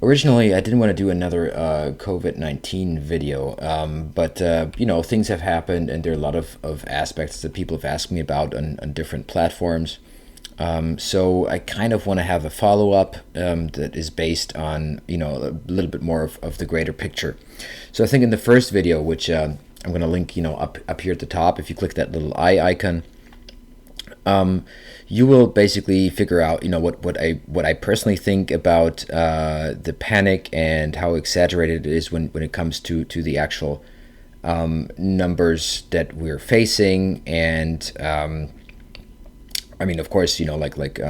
Originally, I didn't want to do another COVID-19 video, but things have happened, and there are a lot of aspects that people have asked me about on different platforms. So I kind of want to have a follow-up that is based on, a little bit more of the greater picture. So I think in the first video, which I'm going to link, up here at the top, if you click that little eye icon, you will basically figure out, what I personally think about the panic and how exaggerated it is when it comes to the actual numbers that we're facing. And I mean, of course, the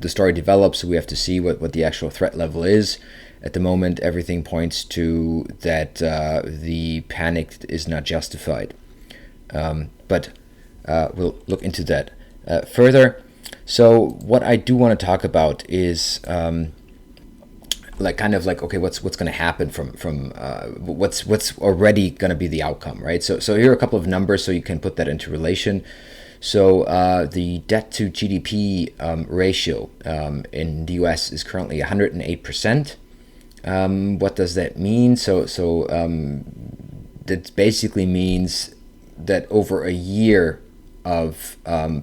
story develops, so we have to see what the actual threat level is. At the moment, everything points to that the panic is not justified. But we'll look into that further. So what I do want to talk about is okay, what's going to happen from what's already going to be the outcome, right? So here are a couple of numbers so you can put that into relation. So the debt to GDP ratio in the U.S. is currently 108%. What does that mean? So that basically means that over a year of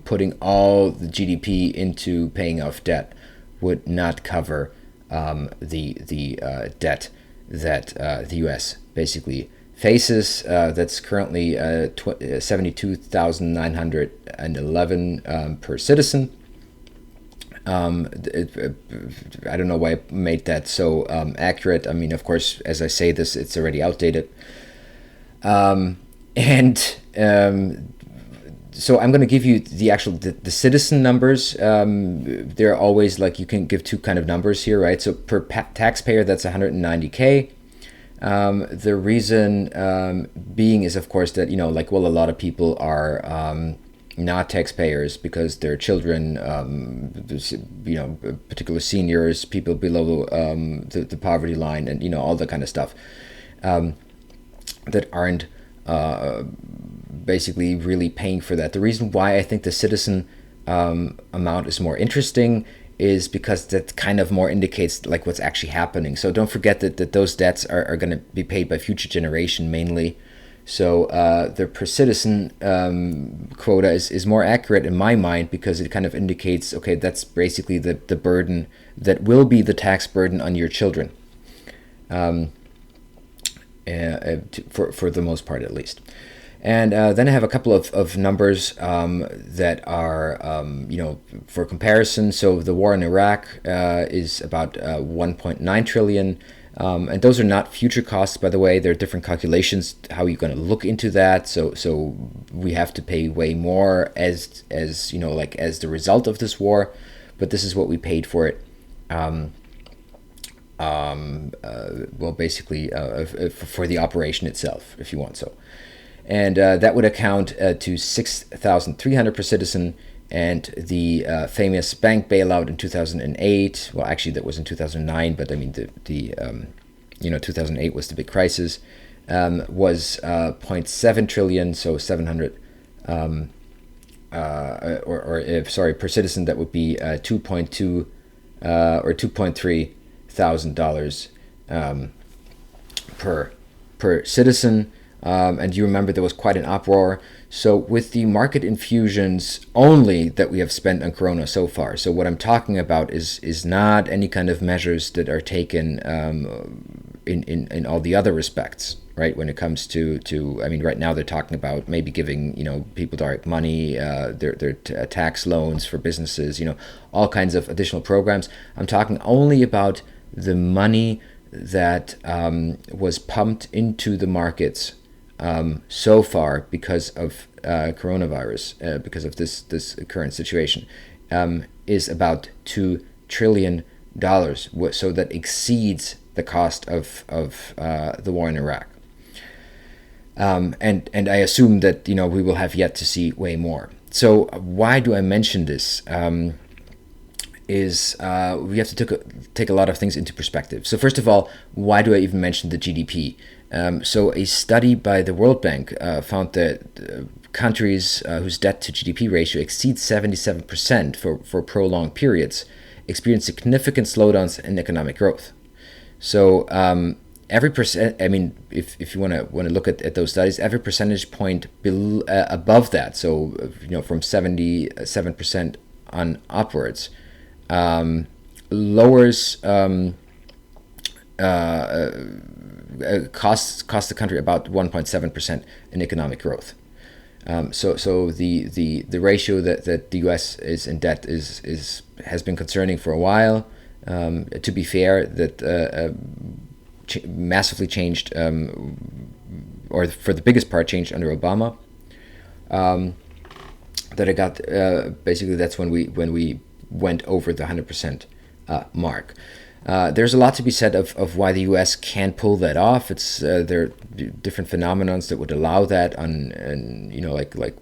putting all the GDP into paying off debt would not cover the debt that the U.S. basically faces. That's currently 72,911 per citizen. I don't know why I made that so accurate. I mean, of course, as I say this, it's already outdated. So I'm going to give you the actual the citizen numbers. They're always like, you can give two kind of numbers here, right? So per taxpayer, that's 190K. The reason being is, of course, that, a lot of people are not taxpayers because their children, particular seniors, people below the poverty line, and, all that kind of stuff that aren't basically really paying for that. The reason why I think the citizen amount is more interesting is because that kind of more indicates like what's actually happening. So don't forget that those debts are going to be paid by future generation mainly. So the per citizen quota is more accurate in my mind, because it kind of indicates, okay, that's basically the burden that will be the tax burden on your children, for the most part at least. And then I have a couple of numbers that are, for comparison. So the war in Iraq is about 1.9 trillion. And those are not future costs, by the way. There are different calculations how you're going to look into that. So we have to pay way more as the result of this war, but this is what we paid for it. Basically for the operation itself, if you want so. And that would account to 6,300 per citizen. And the famous bank bailout in 2008, well, actually that was in 2009, but I mean the 2008 was the big crisis, was 0.7 trillion, so 700, per citizen, that would be 2.2 or 2.3 thousand dollars per citizen. And you remember there was quite an uproar. So with the market infusions only that we have spent on Corona so far, so what I'm talking about is not any kind of measures that are taken in all the other respects, right? When it comes to I mean, right now they're talking about maybe giving people direct money, their tax loans for businesses, all kinds of additional programs. I'm talking only about the money that was pumped into the markets so far because of coronavirus, because of this current situation, is about $2 trillion. So that exceeds the cost of the war in Iraq. And I assume that we will have yet to see way more. So why do I mention this? Is we have to take a lot of things into perspective. So first of all, why do I even mention the GDP? So a study by the World Bank found that countries whose debt to GDP ratio exceeds 77% for prolonged periods experienced significant slowdowns in economic growth. So every percent, I mean, if you want to look at those studies, every percentage point above that, so from 77% on upwards, lowers costs the country about 1.7% in economic growth. So the ratio that the U.S. is in debt has been concerning for a while. To be fair, that massively changed, or for the biggest part changed under Obama. That it got basically that's when we went over the 100% mark. There's a lot to be said of why the U.S. can pull that off. It's there are different phenomena that would allow that like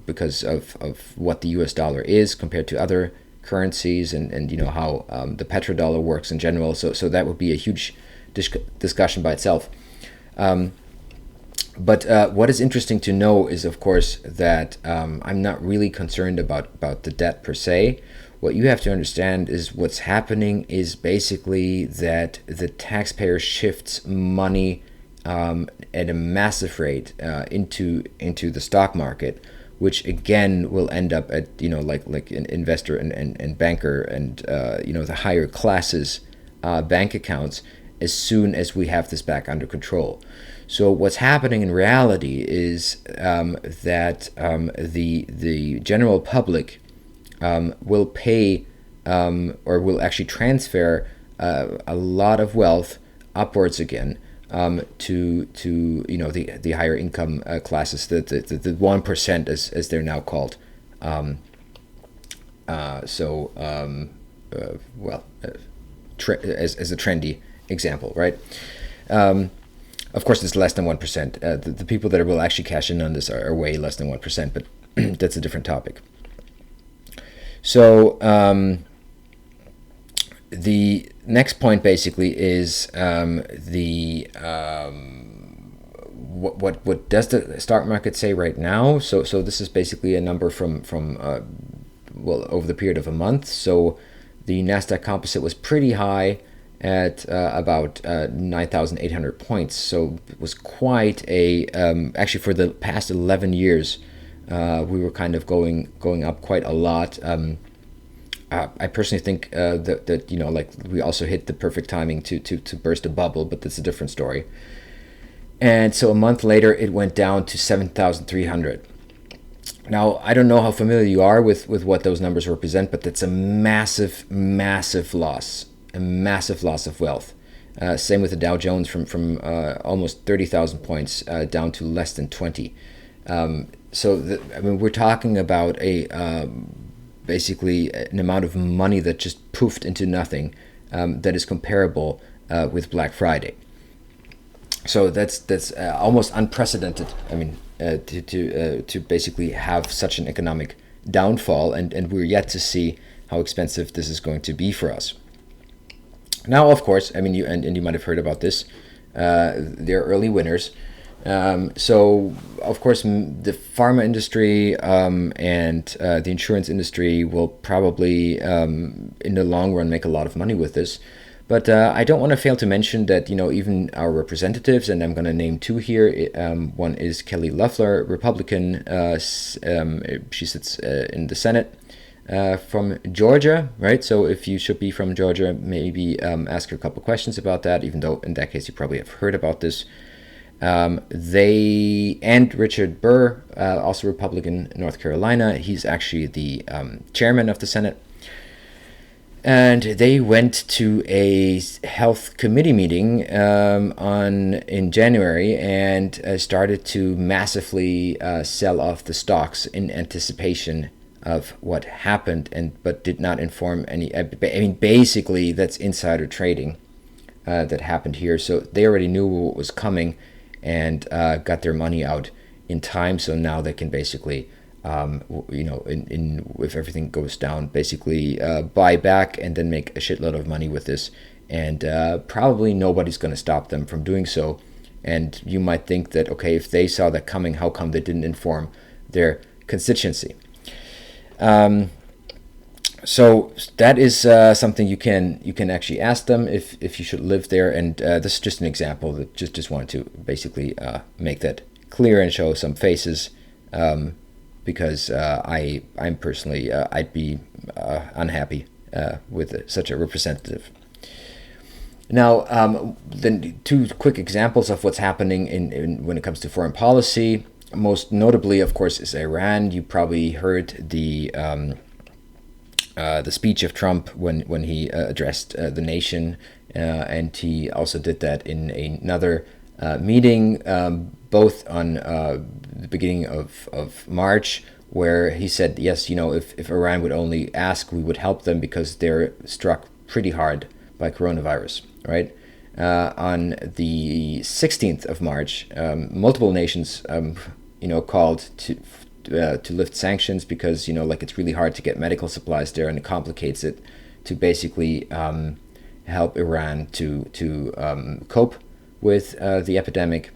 because of what the U.S. dollar is compared to other currencies and how the petrodollar works in general. So that would be a huge discussion by itself. But what is interesting to know is, of course, that I'm not really concerned about the debt per se. What you have to understand is what's happening is basically that the taxpayer shifts money at a massive rate into the stock market, which again will end up at like an investor and banker and the higher classes bank accounts as soon as we have this back under control. So what's happening in reality is that the general public will pay or will actually transfer a lot of wealth upwards again to the higher income classes, the 1% as they're now called. As a trendy example, right? Of course, it's less than 1%. The people that will actually cash in on this are way less than 1%, but that's a different topic. So the next point basically is what does the stock market say right now? So this is basically a number from over the period of a month. So the Nasdaq Composite was pretty high at about 9,800 points. So it was quite a actually for the past 11 years. We were kind of going up quite a lot. I personally think that we also hit the perfect timing to burst a bubble, but that's a different story. And so a month later, it went down to 7,300. Now, I don't know how familiar you are with what those numbers represent, but that's a massive, massive loss, of wealth. Same with the Dow Jones from almost 30,000 points down to less than 20. We're talking about basically an amount of money that just poofed into nothing that is comparable with Black Friday. So that's almost unprecedented. I mean, to basically have such an economic downfall, and we're yet to see how expensive this is going to be for us. Now, of course, I mean, you might have heard about this. There are early winners. So, of course, the pharma industry and the insurance industry will probably, in the long run, make a lot of money with this. But I don't want to fail to mention that, even our representatives, and I'm going to name two here. One is Kelly Loeffler, Republican. She sits in the Senate from Georgia, right? So if you should be from Georgia, maybe ask her a couple questions about that, even though in that case you probably have heard about this. And Richard Burr, also Republican in North Carolina. He's actually the chairman of the Senate. And they went to a health committee meeting in January and started to massively sell off the stocks in anticipation of what happened, but did not inform any. I mean, basically, that's insider trading that happened here. So they already knew what was coming and got their money out in time. So now they can basically, if everything goes down, basically buy back and then make a shitload of money with this. And probably nobody's going to stop them from doing so. And you might think that, okay, if they saw that coming, how come they didn't inform their constituency? So that is something you can actually ask them if you should live there. And this is just an example that just wanted to basically make that clear and show some faces, because I'm personally I'd be unhappy with such a representative. Now, then two quick examples of what's happening in when it comes to foreign policy. Most notably, of course, is Iran. You probably heard the speech of Trump when he addressed the nation, and he also did that in another meeting, both on the beginning of March, where he said, yes, if Iran would only ask, we would help them because they're struck pretty hard by coronavirus, right? On the 16th of March, multiple nations, called to lift sanctions because like it's really hard to get medical supplies there, and it complicates it to basically help Iran to cope with the epidemic.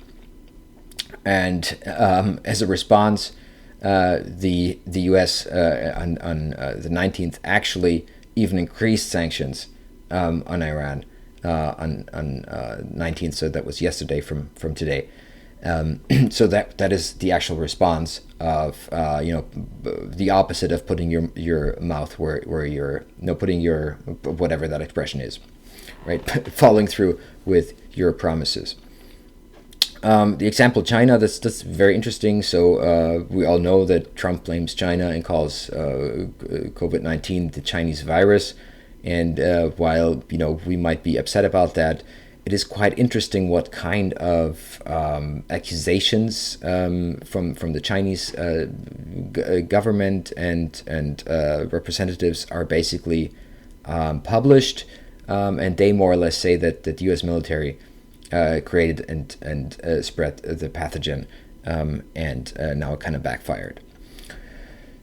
And as a response, the U.S. On the 19th actually even increased sanctions on Iran on 19th. So that was yesterday from today. So that is the actual response of the opposite of putting your mouth where you're putting your whatever that expression is, right? Following through with your promises. The example China, that's very interesting. So we all know that Trump blames China and calls COVID-19 the Chinese virus. And while we might be upset about that, it is quite interesting what kind of accusations from the Chinese government and representatives are basically published, and they more or less say that the U.S. military created and spread the pathogen, and now it kind of backfired.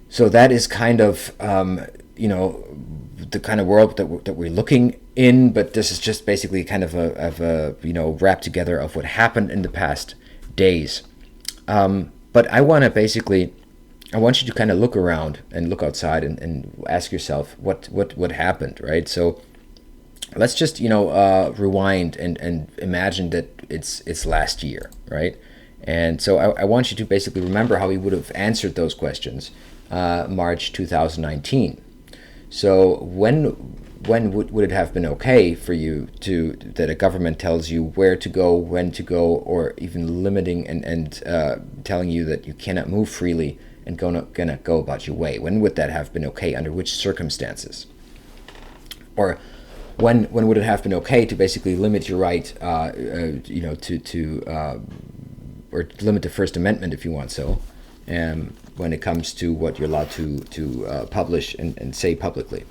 So that is kind of the kind of world that we're looking in, but this is just basically kind of a wrap together of what happened in the past days. But I want you to kind of look around and look outside and ask yourself what happened, right? So let's just rewind and imagine that it's last year, right? And so I want you to basically remember how we would have answered those questions March 2019. So when would it have been okay for you that a government tells you where to go, when to go, or even limiting and telling you that you cannot move freely and gonna go about your way? When would that have been okay? Under which circumstances? Or when would it have been okay to basically limit your right, or limit the First Amendment if you want so, when it comes to what you're allowed to publish and say publicly?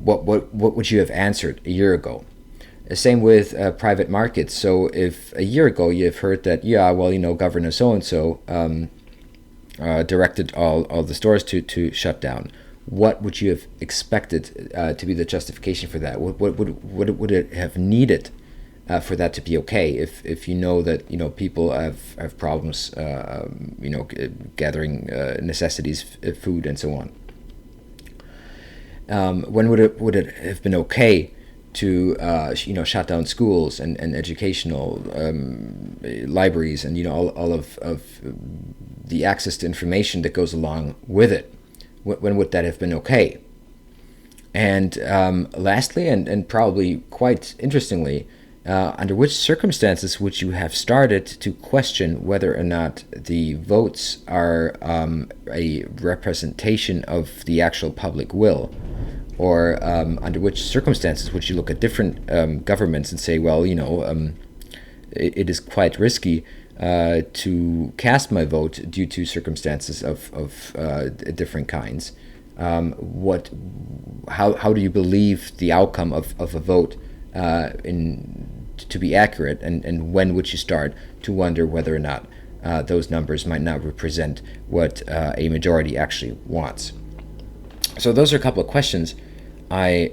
What would you have answered a year ago? Same with private markets. So if a year ago you've heard that, Governor so-and-so directed all the stores to shut down, what would you have expected to be the justification for that? What would it have needed for that to be okay? If you know that people have problems, gathering necessities, food, and so on. When would it have been okay to shut down schools and educational libraries and all of the access to information that goes along with it? When would that have been okay? And lastly, and probably quite interestingly, under which circumstances would you have started to question whether or not the votes are a representation of the actual public will? Or under which circumstances would you look at different governments and say, well, it is quite risky to cast my vote due to circumstances of different kinds. How do you believe the outcome of a vote to be accurate, and when would you start to wonder whether or not those numbers might not represent what a majority actually wants? So those are a couple of questions I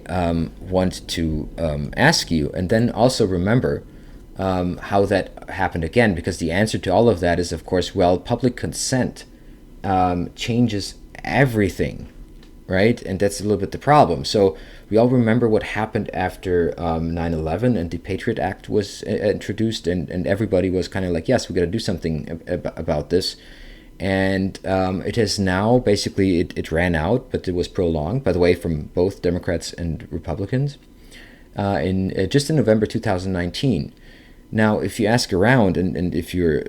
want to ask you, and then also remember how that happened again, because the answer to all of that is, of course, well, public consent changes everything, right? And that's a little bit the problem. So we all remember what happened after 9/11 and the Patriot Act was introduced, and everybody was kind of like, yes, we got to do something about this. And it has now basically, it ran out, but it was prolonged, by the way, from both Democrats and Republicans in just in November 2019. Now, if you ask around, and if you're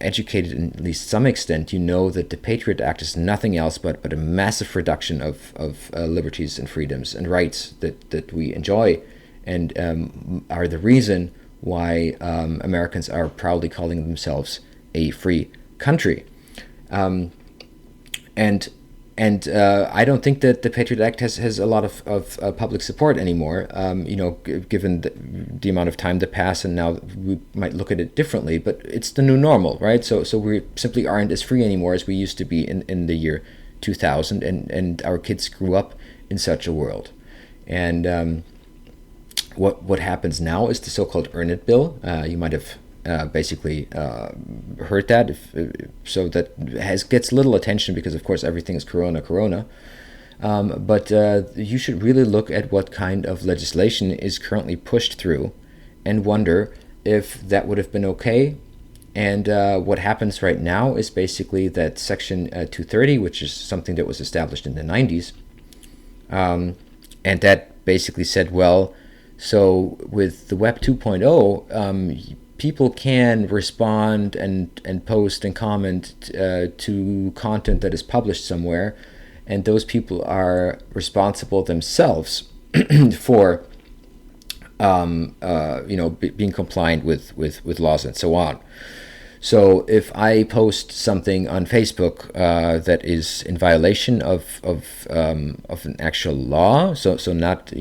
educated in at least some extent, you know that the Patriot Act is nothing else but a massive reduction of liberties and freedoms and rights that we enjoy, and are the reason why Americans are proudly calling themselves a free country. And I don't think that the Patriot Act has a lot of public support anymore, given the amount of time that passed, and now we might look at it differently, but it's the new normal, right? So we simply aren't as free anymore as we used to be in the year 2000, and our kids grew up in such a world. And what happens now is the so-called Earn It Bill. You might have basically heard that, so that gets little attention because, of course, everything is corona. But you should really look at what kind of legislation is currently pushed through and wonder if that would have been okay. And what happens right now is basically that Section 230, which is something that was established in the 90s, and that basically said, well, so with the Web 2.0, people can respond and post and comment to content that is published somewhere, and those people are responsible themselves for being compliant with laws and so on. So if I post something on Facebook that is in violation of an actual law, so not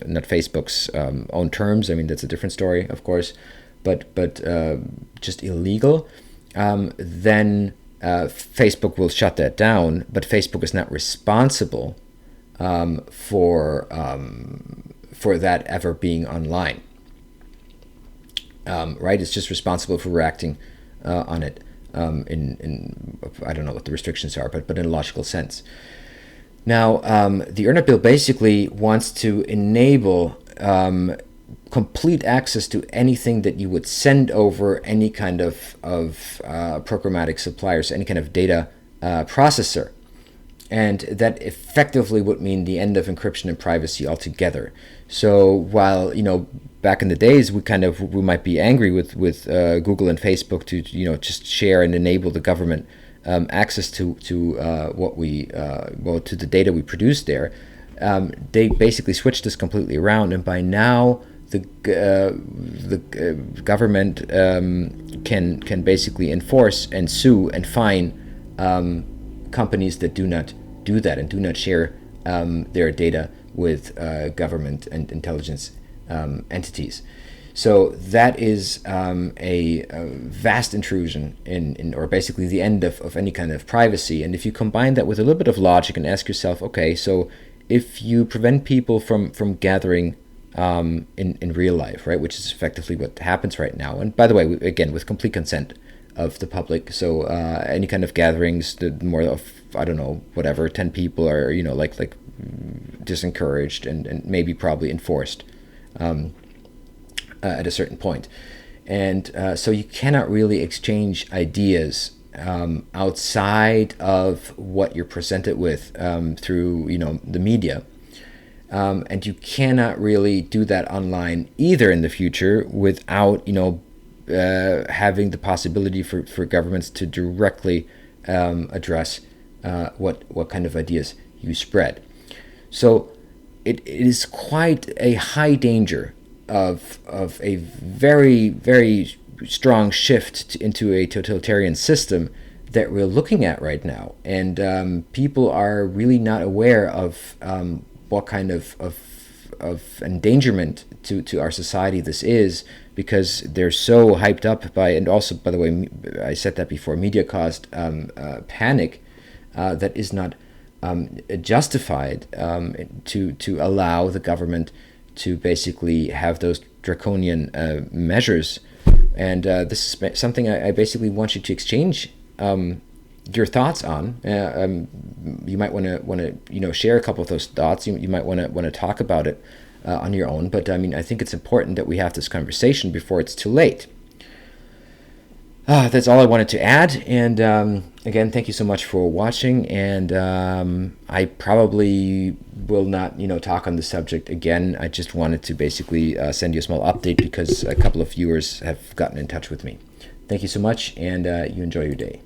not Facebook's own terms. I mean, that's a different story, of course, but just illegal, then Facebook will shut that down. But Facebook is not responsible for that ever being online. Right? It's just responsible for reacting on it in I don't know what the restrictions are, but in a logical sense. Now, the Earn It Bill basically wants to enable complete access to anything that you would send over any kind of programmatic suppliers, any kind of data processor. And that effectively would mean the end of encryption and privacy altogether. So while, back in the days, we might be angry with Google and Facebook to, just share and enable the government access to what we to the data we produce there, they basically switched this completely around, and by now the government can basically enforce and sue and fine companies that do not do that and do not share their data with government and intelligence entities. So that is a vast intrusion in or basically the end of any kind of privacy. And if you combine that with a little bit of logic and ask yourself, okay, so if you prevent people from gathering in real life, right, which is effectively what happens right now, and by the way, again, with complete consent of the public, so any kind of gatherings, the more of, I don't know, whatever, 10 people are, like disencouraged and maybe probably enforced at a certain point. And so you cannot really exchange ideas outside of what you're presented with through the media, and you cannot really do that online either in the future without having the possibility for governments to directly address what kind of ideas you spread. So it is quite a high danger of a very, very strong shift into a totalitarian system that we're looking at right now. And people are really not aware of what kind of endangerment to our society this is, because they're so hyped up by, and also, by the way, I said that before, media caused panic that is not justified to allow the government to basically have those draconian measures. And this is something I basically want you to exchange your thoughts on. You might want to share a couple of those thoughts. You might want to talk about it on your own. But I mean, I think it's important that we have this conversation before it's too late. That's all I wanted to add. And again, thank you so much for watching. And I probably will not, talk on the subject again. I just wanted to basically send you a small update because a couple of viewers have gotten in touch with me. Thank you so much, and you enjoy your day.